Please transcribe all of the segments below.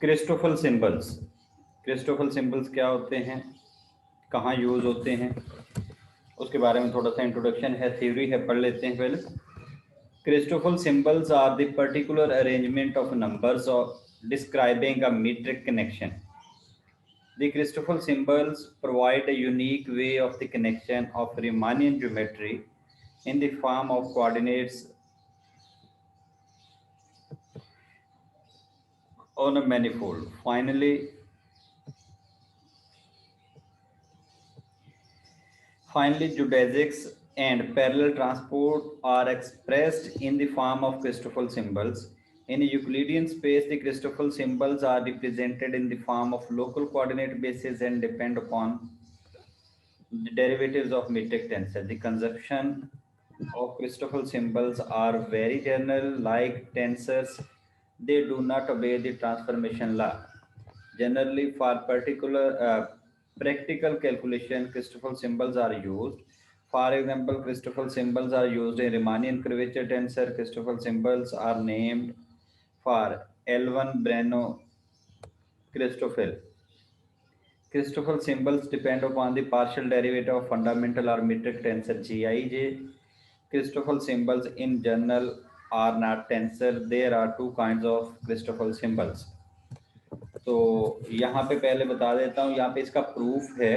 Christoffel symbols. Christoffel symbols क्या होते हैं, कहाँ यूज होते हैं, उसके बारे में थोड़ा सा इंट्रोडक्शन है, थ्योरी है, पढ़ लेते हैं पहले। Christoffel symbols are the particular arrangement of numbers और describing a metric connection. The Christoffel symbols provide a unique way of the connection of Riemannian geometry in the form of coordinates on a manifold. Finally, geodesics and parallel transport are expressed in the form of Christoffel symbols. In a Euclidean space, the Christoffel symbols are represented in the form of local coordinate bases and depend upon the derivatives of metric tensor. The conception of Christoffel symbols are very general, like tensors. They do not obey the transformation law. Generally, for practical calculation, Christoffel symbols are used. For example, Christoffel symbols are used in Riemannian curvature tensor. Christoffel symbols are named for L1 Breno Christoffel. Christoffel symbols depend upon the partial derivative of fundamental or metric tensor Gij. Christoffel symbols in general are not tensor. There are two kinds of Christoffel symbols. तो यहाँ पे पहले बता देता हूँ, यहाँ पे इसका प्रूफ है।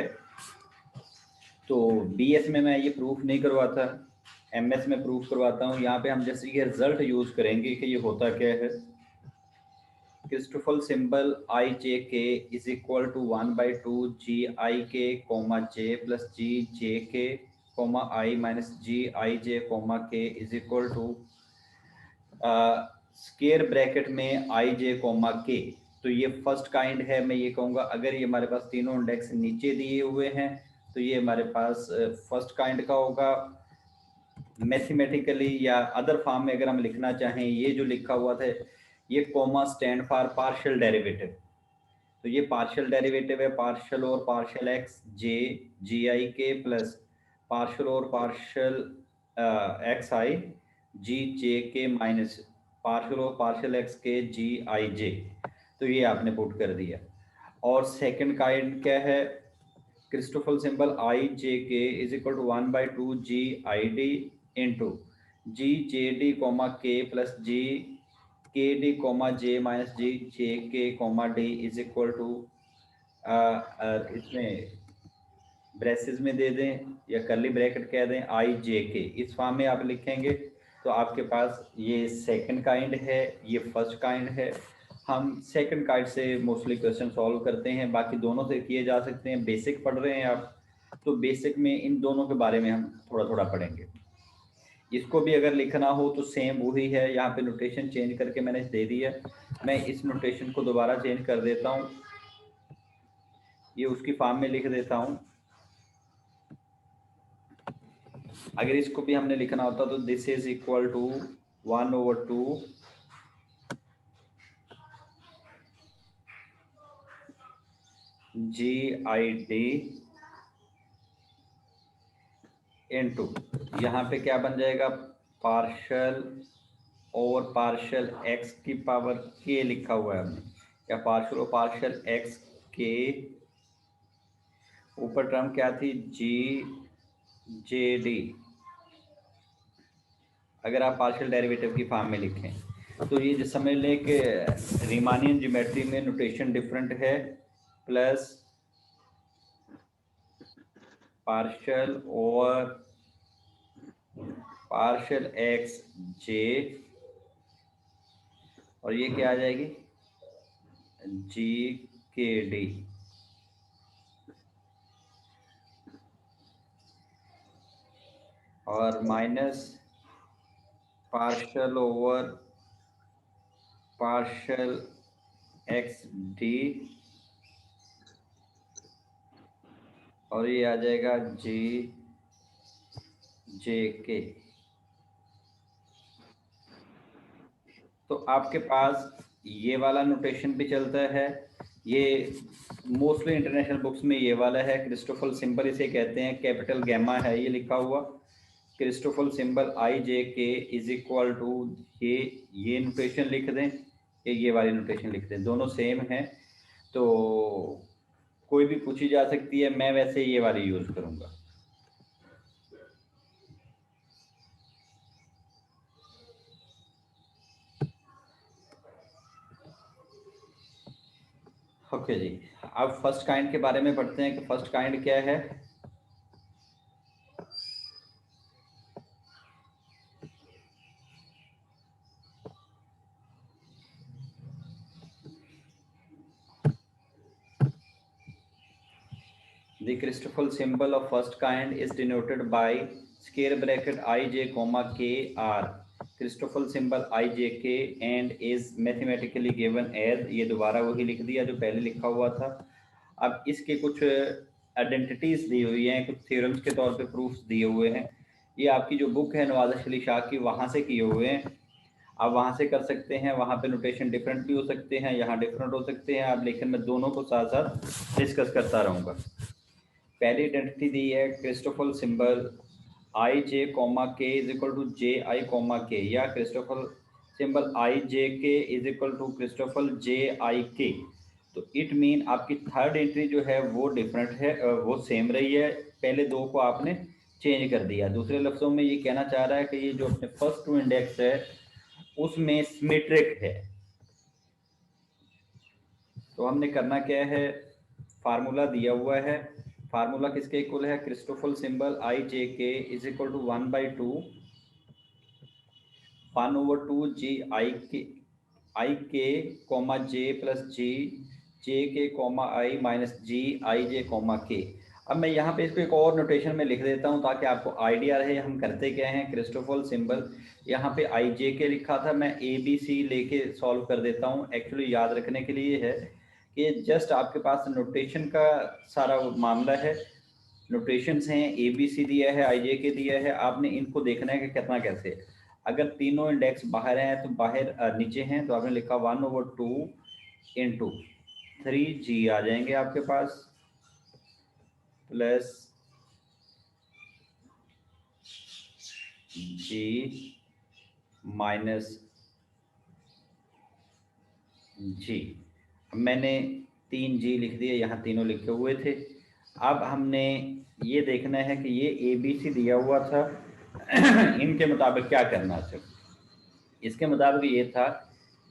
तो बीएस में मैं ये प्रूफ नहीं करवाता, एमएस में प्रूफ करवाता हूँ। यहाँ पे हम जैसे ये रिजल्ट यूज करेंगे कि ये होता क्या है। Christoffel symbol I J K is equal to 1/2 G I K comma J plus G J K comma I minus G I J comma K is equal to square bracket में I J comma के। तो ये first kind है। मैं ये कहूँगा अगर ये हमारे पास तीनों इंडेक्स नीचे दिए हुए हैं तो ये हमारे पास फर्स्ट काइंड का होगा। मैथमेटिकली या अदर फॉर्म में अगर हम लिखना चाहें, ये जो लिखा हुआ था ये comma stand for partial derivative. तो ये पार्शियल डेरिवेटिव है, पार्शियल और partial X J G I K plus partial और partial X I G J K minus partial और partial X K G I जे। तो ये आपने पुट कर दिया। और सेकंड काइंड क्या है, Christoffel symbol I J K is equal to 1/2 G I D into G J D comma K plus G K D comma J minus G J K comma D is equal to, इसमें braces में दे दें या करली bracket कह दें आई J के। इस फॉर्म में आप लिखेंगे तो आपके पास ये सेकंड काइंड है, ये फर्स्ट काइंड है। हम सेकंड काइंड से मोस्टली क्वेश्चन सॉल्व करते हैं, बाकी दोनों से किए जा सकते हैं। बेसिक पढ़ रहे हैं आप तो बेसिक में इन दोनों के बारे में हम थोड़ा थोड़ा पढ़ेंगे। इसको भी अगर लिखना हो तो सेम वही है, यहाँ पे नोटेशन चेंज करके मैंने दे दिया। मैं इस नोटेशन को दोबारा चेंज कर देता हूँ, ये उसकी फॉर्म में लिख देता हूँ। अगर इसको भी हमने लिखना होता तो this is equal to 1/2 G I D into, यहाँ पे क्या बन जाएगा, पार्शल और पार्शल एक्स की पावर के लिखा हुआ है हमने, या पार्शल और पार्शल एक्स के ऊपर टर्म क्या थी जी जे डी। अगर आप पार्शियल डेरिवेटिव की फॉर्म में लिखें तो ये समझ लें कि रीमानियन ज्योमेट्री में नोटेशन डिफरेंट है, प्लस पार्शियल और पार्शियल एक्स जे, और ये क्या आ जाएगी जी के डी। और minus partial over partial x D, और ये आ जाएगा जी जे के। तो आपके पास ये वाला नोटेशन भी चलता है, ये मोस्टली इंटरनेशनल बुक्स में ये वाला है। क्रिस्टोफल सिंबल इसे कहते हैं, कैपिटल गैमा है ये लिखा हुआ। Christoffel symbol I J K is equal to ये नोटेशन लिख दें, ये वाली नोटेशन लिखते हैं, दोनों सेम है तो कोई भी पूछी जा सकती है। मैं वैसे ये वाली यूज करूंगा। ओके जी, अब फर्स्ट काइंड के बारे में पढ़ते हैं कि फर्स्ट काइंड क्या है। The Christoffel symbol of first kind is denoted by square bracket ij comma k r. Christoffel symbol ijk and is mathematically given as, ये दोबारा वही लिख दिया जो पहले लिखा हुआ था। अब इसके कुछ आइडेंटिटीज दी हुई हैं, कुछ थ्योरम्स के तौर पे प्रूफ्स दिए हुए हैं। ये आपकी जो बुक है नवाज़िश अली शाह की, वहाँ से किए हुए हैं। आप वहाँ से कर सकते हैं, वहाँ पे नोटेशन डिफरेंट भी हो सकते हैं, यहाँ डिफरेंट हो सकते हैं आप, लेकिन मैं दोनों को साथ साथ डिस्कस करता रहूँगा। पहली आइडेंटिटी दी है Christoffel symbol I J comma K is equal to J I comma K, या Christoffel symbol I J K is equal to Christoffel J I K. तो इट मीन आपकी थर्ड एंट्री जो है वो डिफरेंट है, वो सेम रही है, पहले दो को आपने चेंज कर दिया। दूसरे लफ्ज़ों में ये कहना चाह रहा है कि ये जो अपने फर्स्ट टू इंडेक्स है उसमें सिमेट्रिक है। तो हमने करना क्या है, फार्मूला दिया हुआ है। फार्मूला किसके इक्वल है, Christoffel symbol I J K is equal to 1/2 1/2 G I K comma J plus G J के comma I minus G I J comma के। अब मैं यहाँ पे इसको एक और नोटेशन में लिख देता हूँ ताकि आपको आइडिया रहे हम करते क्या हैं। क्रिस्टोफल सिंबल यहाँ पे आई जे के लिखा था, मैं ए बी सी लेके सॉल्व कर देता हूँ। एक्चुअली याद रखने के लिए है कि जस्ट आपके पास नोटेशन का सारा मामला है। नोटेशंस हैं, ए बी सी दिया है, आई जे के दिया है, आपने इनको देखना है कि कितना कैसे है। अगर तीनों इंडेक्स बाहर हैं तो बाहर नीचे हैं तो आपने लिखा 1/2 इंटू 3g आ जाएंगे आपके पास, प्लस जी माइनस जी। मैंने 3g लिख दिए, यहाँ तीनों लिखे हुए थे। अब हमने ये देखना है कि ये ए बी सी दिया हुआ था इनके मुताबिक क्या करना है। इसके मुताबिक ये था,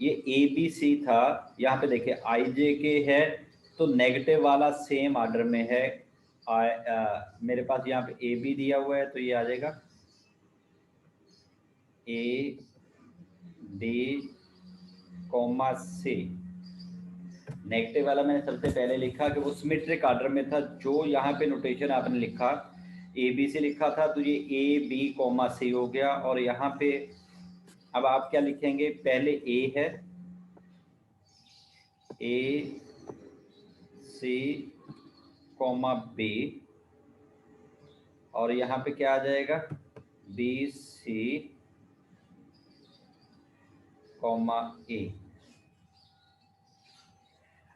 ये ए बी सी था। यहाँ पे देखिए आई जे के है तो नेगेटिव वाला सेम आर्डर में है। मेरे पास यहाँ पे ए बी दिया हुआ है तो ये आ जाएगा A B comma C. Negative वाला मैंने सबसे पहले लिखा कि वो सिमेट्रिक आर्डर में था। जो यहाँ पे नोटेशन आपने लिखा ए बी सी लिखा था तो ये ए बी कॉमा सी हो गया। और यहाँ पे अब आप क्या लिखेंगे, पहले ए है ए सी कॉमा बी, और यहाँ पे क्या आ जाएगा बी सी कॉमा ए।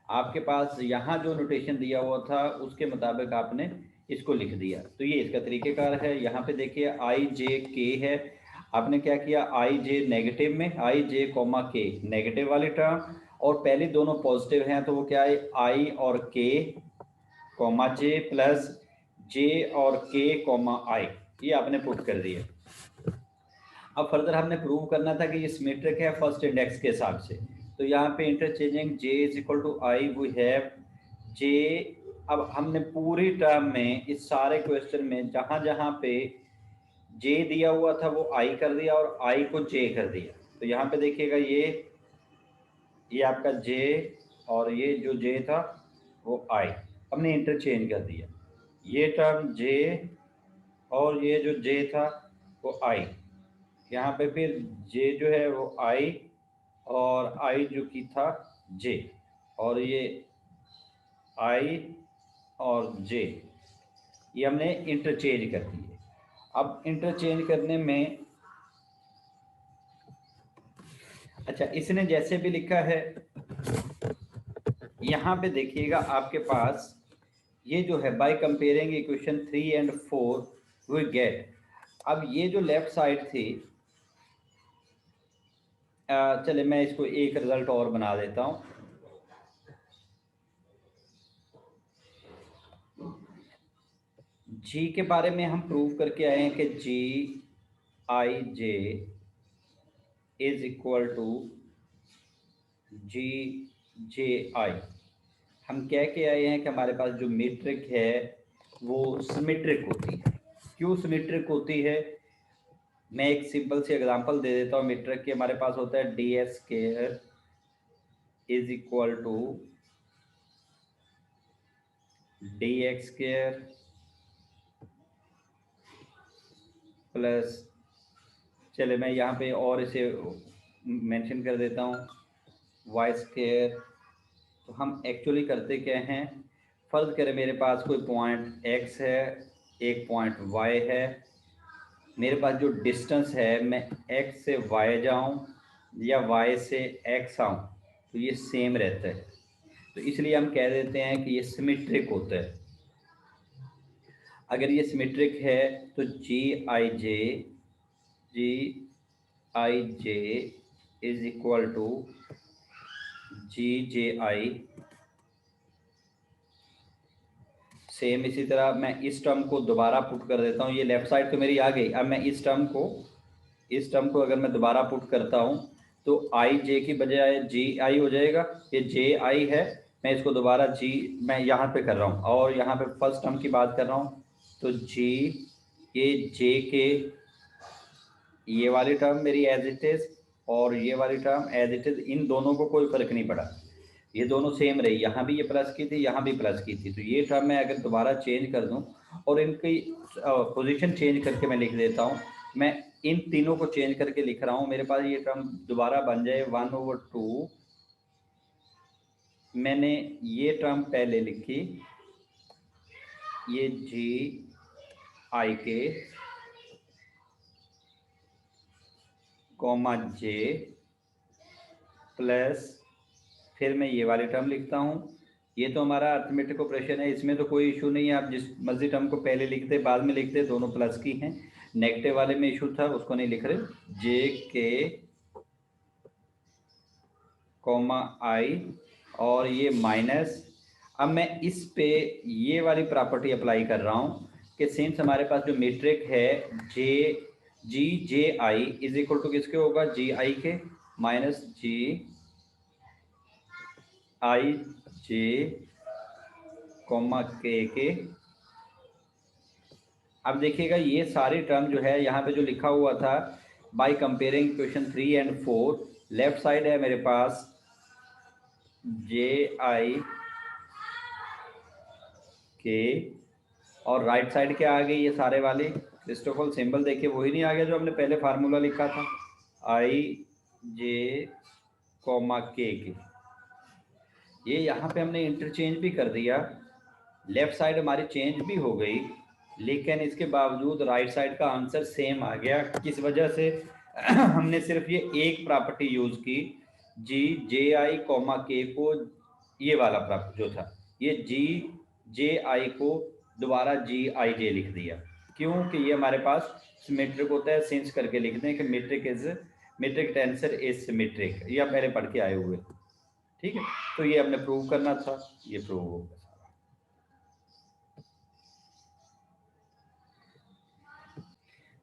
आपके पास यहाँ जो नोटेशन दिया हुआ था उसके मुताबिक आपने इसको लिख दिया। तो ये इसका तरीक़ेकार है। यहाँ पे देखिए आई जे के है, आपने क्या किया, आई जे नेगेटिव में आई जे कॉमा के नेगेटिव वाली टर्म, और पहले दोनों पॉजिटिव हैं तो वो क्या है आई और के कॉमा जे प्लस जे और के कॉमा आई, ये आपने पुट कर दिया। अब फर्दर हमने प्रूव करना था कि ये सिमेट्रिक है फर्स्ट इंडेक्स के हिसाब से। तो यहाँ पे interchanging j is equal to I we have j। अब हमने पूरी टर्म में इस सारे क्वेश्चन में जहाँ जहाँ पे j दिया हुआ था वो i कर दिया और i को j कर दिया। तो यहाँ पे देखिएगा ये आपका j और ये जो j था वो i, हमने इंटरचेंज कर दिया। ये टर्म j और ये जो j था वो i, यहाँ पे फिर j जो है वो i और i जो की था j, और ये i और j ये हमने इंटरचेंज कर दिए। अब इंटरचेंज करने में अच्छा इसने जैसे भी लिखा है, यहाँ पे देखिएगा आपके पास ये जो है by comparing equation 3 and 4 we get. अब ये जो लेफ्ट साइड थी चले मैं इसको एक रिजल्ट और बना देता हूँ। जी के बारे में हम प्रूव करके आए हैं कि जी I J is equal to G J आई। हम कह के आए हैं कि हमारे पास जो मीट्रिक है वो सिमेट्रिक होती है। क्यों सिमेट्रिक होती है? मैं एक सिंपल सी एग्जांपल दे देता हूँ। मीट्रिक की हमारे पास होता है D S square is equal to D X square plus, चले मैं यहाँ पे और इसे मेंशन कर देता हूँ, वाई स्केयर। तो हम एक्चुअली करते क्या हैं, फर्ज करें मेरे पास कोई पॉइंट एक्स है, एक पॉइंट वाई है। मेरे पास जो डिस्टेंस है, मैं एक्स से वाई जाऊं या वाई से एक्स आऊं, तो ये सेम रहता है। तो इसलिए हम कह देते हैं कि ये सिमेट्रिक होता है। अगर ये सिमेट्रिक है तो G I J is equal to G J I. Same इसी तरह मैं इस टर्म को दोबारा पुट कर देता हूँ। ये लेफ्ट साइड तो मेरी आ गई। अब मैं इस टर्म को अगर मैं दोबारा पुट करता हूँ तो आई जे की बजाय जी आई हो जाएगा। ये जे आई है, मैं इसको दोबारा जी, मैं यहाँ पे कर रहा हूँ और यहाँ पे फर्स्ट टर्म की बात कर रहा हूँ। तो जी, ये जे के, ये वाली टर्म मेरी एज इट इज और ये वाली टर्म एज इट इज, इन दोनों को कोई फर्क नहीं पड़ा, ये दोनों सेम रही। यहाँ भी ये प्लस की थी, यहाँ भी प्लस की थी। तो ये टर्म मैं अगर दोबारा चेंज कर दूँ और इनकी पोजीशन चेंज करके मैं लिख देता हूँ, मैं इन तीनों को चेंज करके लिख रहा हूँ, मेरे पास ये टर्म दोबारा बन जाए 1/2। मैंने ये टर्म पहले लिखी, ये जी I K comma J plus, फिर मैं ये वाली टर्म लिखता हूँ। ये तो हमारा अर्थमेटिक ऑपरेशन है, इसमें तो कोई इशू नहीं है। आप जिस मर्जी टर्म को पहले लिखते बाद में लिखते, दोनों प्लस की हैं। नेगेटिव वाले में इशू था, उसको नहीं लिख रहे। जे के कॉमा आई और ये माइनस। अब मैं इस पे ये वाली प्रॉपर्टी अप्लाई कर रहा हूँ कि सिंस हमारे पास जो मीट्रिक है जे जी J I is equal to किसके होगा, जी आई के minus G I J comma के। अब देखिएगा ये सारी टर्म जो है यहाँ पे जो लिखा हुआ था, bye comparing equation 3 and 4, left side है मेरे पास जे आई के और राइट साइड क्या आ गई, ये सारे वाले क्रिस्टोफल सिंबल देखिए वही नहीं आ गया जो हमने पहले फार्मूला लिखा था, आई जे कॉमा के। ये यहाँ पे हमने इंटरचेंज भी कर दिया, लेफ्ट साइड हमारी चेंज भी हो गई, लेकिन इसके बावजूद राइट साइड का आंसर सेम आ गया। किस वजह से? हमने सिर्फ ये एक प्रॉपर्टी यूज की, जी जे आई कॉमा के को, ये वाला प्रॉपर्टी जो था, ये जी जे आई को दोबारा जी आई जे लिख दिया। क्योंकि ये हमारे पास सिमेट्रिक होता है, सिंस करके लिखते हैं कि मीट्रिक टेंसर इज सिमेट्रिक, ये आप पहले पढ़ के आए हुए। ठीक है, तो ये हमने प्रूव करना था, ये प्रूव हो गया।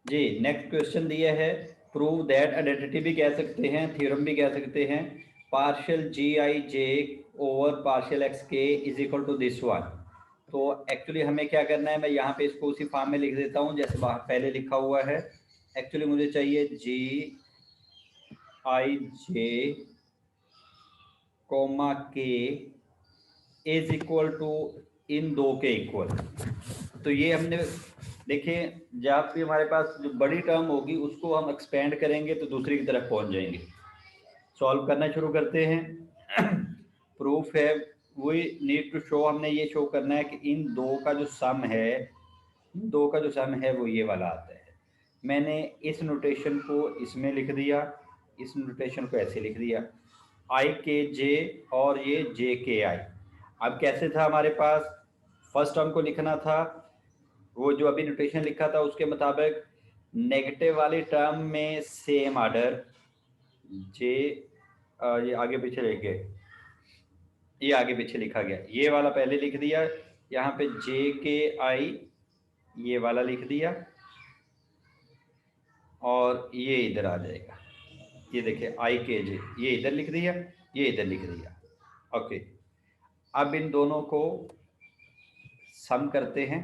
जी नेक्स्ट क्वेश्चन दिया है, प्रूव दैट, आइडेंटिटी भी कह सकते हैं, थ्योरम भी कह सकते हैं, partial G I J over partial X K is equal to this one. तो एक्चुअली हमें क्या करना है, मैं यहाँ पे इसको उसी फॉर्म में लिख देता हूँ जैसे पहले लिखा हुआ है। एक्चुअली मुझे चाहिए जी I J comma K is equal to इन दो के इक्वल। तो ये हमने देखिए, जब भी हमारे पास जो बड़ी टर्म होगी उसको हम एक्सपेंड करेंगे तो दूसरी की तरफ पहुंच जाएंगे। सॉल्व करना शुरू करते हैं। प्रूफ है, वी नीड टू शो, हमने ये शो करना है कि इन दो का जो सम है, इन दो का जो सम है वो ये वाला आता है। मैंने इस नोटेशन को इसमें लिख दिया, इस नोटेशन को ऐसे लिख दिया, आई के जे और ये जे के आई। अब कैसे था हमारे पास, फर्स्ट टर्म को लिखना था, वो जो अभी नोटेशन लिखा था उसके मुताबिक नेगेटिव वाली टर्म में सेम ऑर्डर, जे ये आगे पीछे लेके, ये आगे पीछे लिखा गया, ये वाला पहले लिख दिया, यहाँ पे जे के आई ये वाला लिख दिया, और ये इधर आ जाएगा, ये देखिए आई के जे, ये इधर लिख दिया, ये इधर लिख दिया। ओके, अब इन दोनों को सम करते हैं।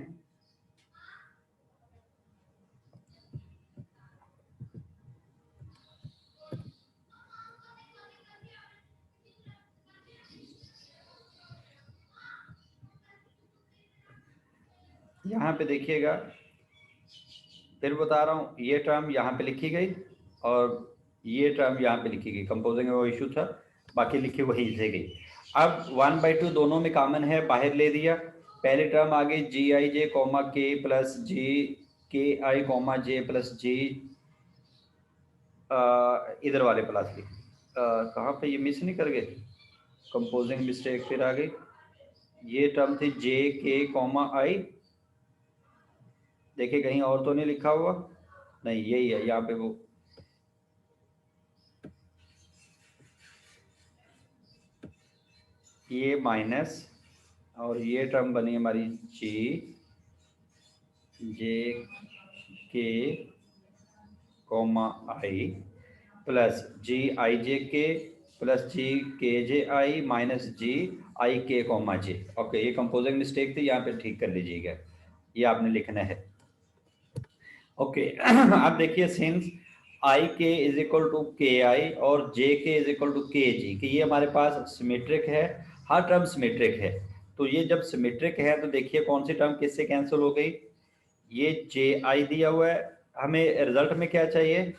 यहाँ पे देखिएगा, फिर बता रहा हूँ, ये टर्म यहाँ पे लिखी गई और ये टर्म यहाँ पे लिखी गई, कंपोजिंग में वो इशू था, बाकी लिखी वही से गई। अब 1/2 दोनों में कॉमन है, बाहर ले दिया, पहली टर्म आ गई जी आई जे कॉमा के प्लस जी के आई कॉमा जे प्लस जी, इधर वाले प्लस की कहाँ पे ये मिस नहीं कर गए, कंपोजिंग मिस्टेक फिर आ गई, ये टर्म थी जे के कॉमा आई, देखिए कहीं और तो नहीं लिखा हुआ, नहीं यही है यहाँ पे, वो ये माइनस, और ये टर्म बनी हमारी जी जे के comma I plus ji I J के प्लस जी के जे आई minus G I K comma J. Okay, ये कंपोजिंग मिस्टेक थी, यहाँ पे ठीक कर लीजिएगा, ये आपने लिखना है। ओके अब देखिए, since I K is equal to के आई और जे के इज इक्वल टू के जी, कि ये हमारे पास सिमेट्रिक है, हर टर्म सिमेट्रिक है, तो ये जब सिमेट्रिक है तो देखिए कौन सी टर्म किससे कैंसिल हो गई, ये जे आई दिया हुआ है, हमें रिजल्ट में क्या चाहिए,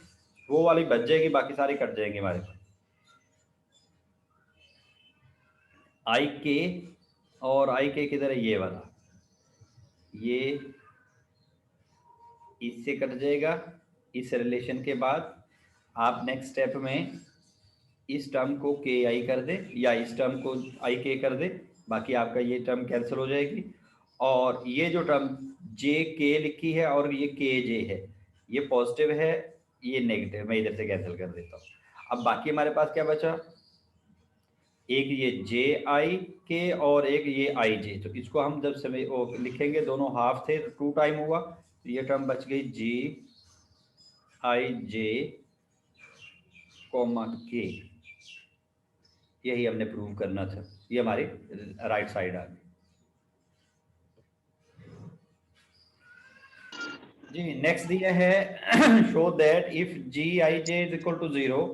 वो वाली बच जाएगी, बाकी सारी कट जाएंगी हमारे पास, आई के, और आई के किधर है, ये वाला, ये इससे कट जाएगा, इस रिलेशन के बाद आप नेक्स्ट स्टेप में इस टर्म को के आई कर दे या इस टर्म को आई के कर दे, बाकी आपका ये टर्म कैंसिल हो जाएगी, और ये जो टर्म जे के लिखी है और ये के जे है, ये पॉजिटिव है, ये नेगेटिव, मैं इधर से कैंसिल कर देता हूँ। अब बाकी हमारे पास क्या बचा, एक ये जे आई के और एक ये आई जे, तो इसको हम जब समय वो लिखेंगे, दोनों हाफ थे तो 2 टाइम हुआ, तो ये टर्म बच गई जी आई जे कॉमा के, यही हमने प्रूव करना था, ये हमारी राइट साइड आ गई जी। नेक्स्ट दिया है show that if G I J is equal to 0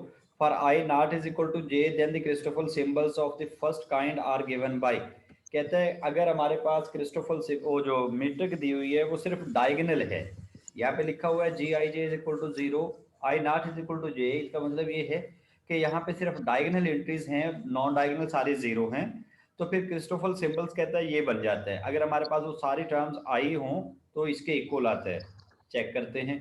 for I not is equal to J then the Christoffel symbols of the first kind are given by, कहते हैं अगर हमारे पास क्रिस्टोफल वो जो metric दी हुई है वो सिर्फ डायगोनल है, यहाँ पे लिखा हुआ है G I J is equal to 0 I not is equal to J, इसका मतलब ये है कि यहाँ पे सिर्फ डायगोनल एंट्रीज हैं, नॉन डायगोनल सारे जीरो हैं, तो फिर क्रिस्टोफल सिंबल्स कहता है ये बन जाता है, अगर हमारे पास वो सारी टर्म्स आई हों तो इसके इक्वल आता है। चेक करते हैं,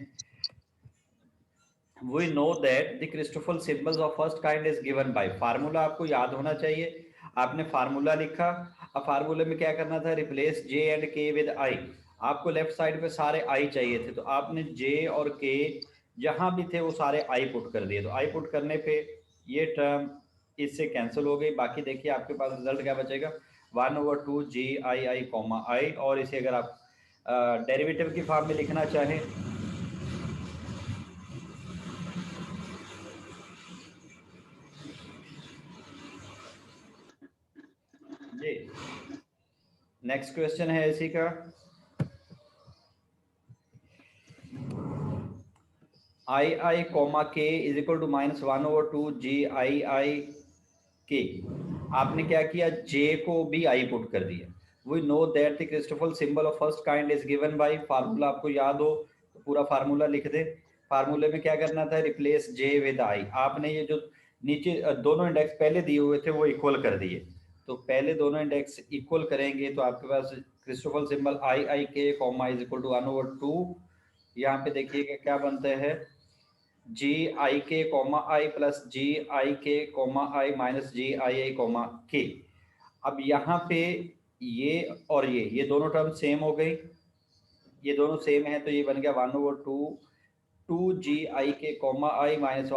we know that the Christoffel symbols of first kind is given by, formula आपको याद होना चाहिए, आपने फार्मूला लिखा, अब फार्मूले में क्या करना था, रिप्लेस जे एंड के विद आई, आपको लेफ्ट साइड पे सारे आई चाहिए थे, तो आपने जे और के जहां भी थे वो सारे आई पुट कर दिए, तो आई पुट करने पे ये टर्म इससे कैंसिल हो गई, बाकी देखिए आपके पास रिजल्ट क्या बचेगा, 1/2 जी आई आई कॉमा आई, और इसे अगर आप डेरिवेटिव की फॉर्म में लिखना चाहें, जी नेक्स्ट क्वेश्चन है इसी का, आई आई comma K is equal to -1/2 G I आई के, आपने क्या किया, जे को भी आई पुट कर दिया, we know that the Christoffel symbol of first kind is given by, formula आपको याद हो तो पूरा फार्मूला लिख दे, फार्मूले में क्या करना था, रिप्लेस जे विद आई, आपने ये जो नीचे दोनों इंडेक्स पहले दिए हुए थे वो इक्वल कर दिए, तो पहले दोनों इंडेक्स इक्वल करेंगे तो आपके पास Christoffel symbol I I K comma is equal to 1/2, यहाँ पे देखिएगा क्या बनता है, G I K comma I plus ji I K comma I minus G I I comma के, अब यहाँ पे ये और ये दोनों टर्म सेम हो गई, ये दोनों सेम है तो ये बन गया 1/2 2 G I K comma I minus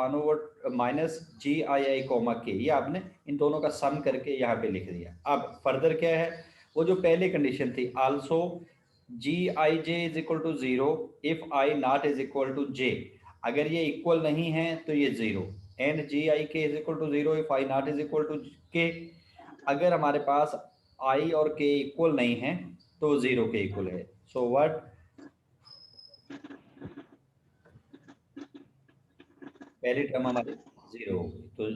minus G I I comma K, ये आपने इन दोनों का सम करके यहाँ पे लिख दिया। अब फर्दर क्या है, वो जो पहले कंडीशन थी, also G I J is equal to 0 if I not is equal to J, अगर ये इक्वल नहीं है तो ये 0, and G I K is equal to 0 if I not is equal to K, अगर हमारे पास आई और के इक्वल नहीं है तो 0 के इक्वल है। सो व्हाट, पहली टर्म हमारी 0 होगी, तो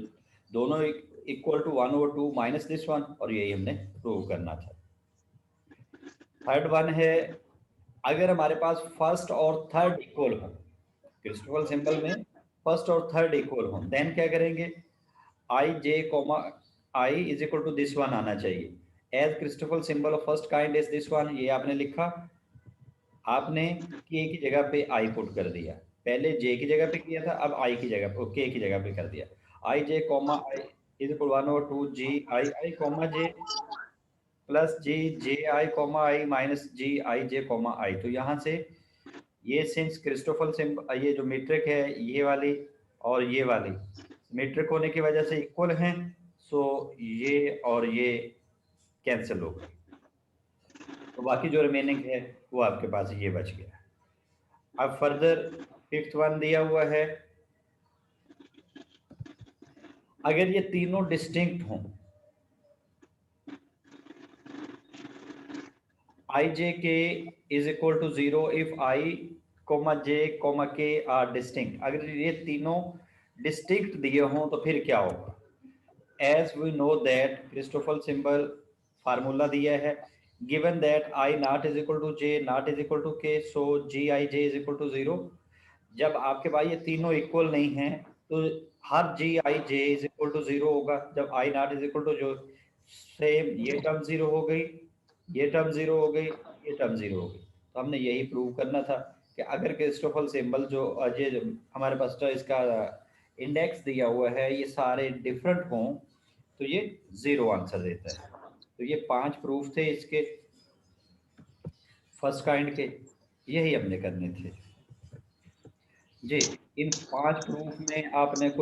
दोनों equal to 1/2 minus this one, और यही हमने प्रूव करना था। थर्ड वन है, अगर हमारे पास फर्स्ट और थर्ड इक्वल हो, क्रिस्टोफल सिंबल में फर्स्ट और थर्ड इक्वल हो, देन क्या करेंगे, I J comma I is equal to this one आना चाहिए। As Christoffel symbol of first kind is this one, ये आपने लिखा, आपने के की जगह पे आई पुट कर दिया, पहले जे की जगह पे किया था, अब आई की जगह पे, के की जगह पे कर दिया। I J comma I is equal 1/2 G I I comma J plus G J I comma I minus G I J comma I. तो यहाँ से ये सिंस क्रिस्टोफल सिंबल, ये जो मीट्रिक है ये वाली और ये वाली मीट्रिक होने की वजह से इक्वल हैं, सो ये और ये कैंसिल हो गए, तो बाकी जो रिमेनिंग है वो आपके पास ये बच गया। अब फर्दर फिफ्थ वन दिया हुआ है, अगर ये तीनों डिस्टिंक्ट हों, I J K is equal to 0 if I comma J comma K are distinct, अगर ये तीनों डिस्टिंक्ट दिए हों तो फिर क्या होगा। As we know that Christoffel symbol formula दिया है, given that I not is equal to J not is equal to K, so G I J is equal to 0। जब आपके पास ये तीनों इक्वल नहीं हैं तो हर जी I J is equal to 0 होगा। जब आई नॉट इज इक्वल टू जो, सेम ये टर्म 0 हो गई, ये टर्म 0 हो गई, ये टर्म 0 हो गई। तो हमने यही प्रूव करना था कि अगर क्रिस्टोफल सिंबल जो ये हमारे पास तो इसका इंडेक्स दिया हुआ है ये सारे डिफरेंट हों तो ये 0 आंसर देता है। तो ये 5 प्रूफ थे इसके फर्स्ट काइंड के, यही हमने करने थे जी। इन 5 प्रूफ में आपने कोई